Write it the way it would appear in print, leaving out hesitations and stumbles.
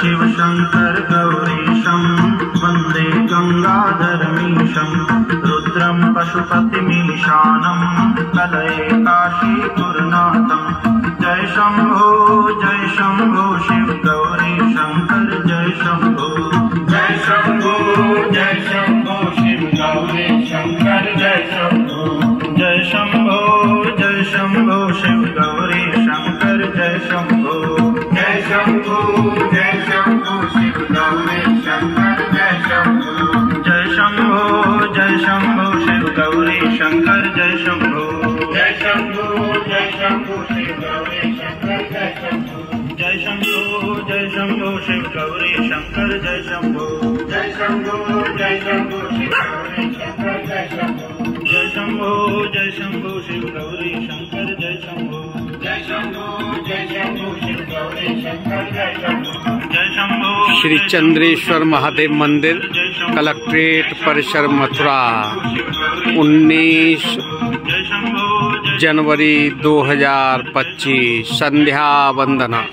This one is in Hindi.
शिव शंकर गौरीशं वंदे गंगाधरमीशं रुद्रं पशुपतिमीशानं कलये काशीपुरनाथं। जय शंभो शिव गौरी शंकर जय शंभो। जय शंभो शिव गौरी शंकर जय शंभो। जय शंभो शिव गौरी शंकर जय शंभो। जय शंभो शिव गौरी शंकर जय शंभो। जय शंभो शिव गौरी शंकर जय शंभो। जय शंभो शिव गौरी शंकर जय शंभो। जय शंभो शिव गौरी शंकर जय शंभो। जय शंभो शिव गौरी शंकर जय शंभो। जय शंभो शिव गौरी शंकर जय शंभो। जय शंभो शिव गौरी शंकर जय शंभो। जय शंभो। श्री चंद्रेश्वर महादेव मंदिर, कलेक्ट्रेट परिसर, मथुरा, 19 जनवरी 2025 संध्या वंदना।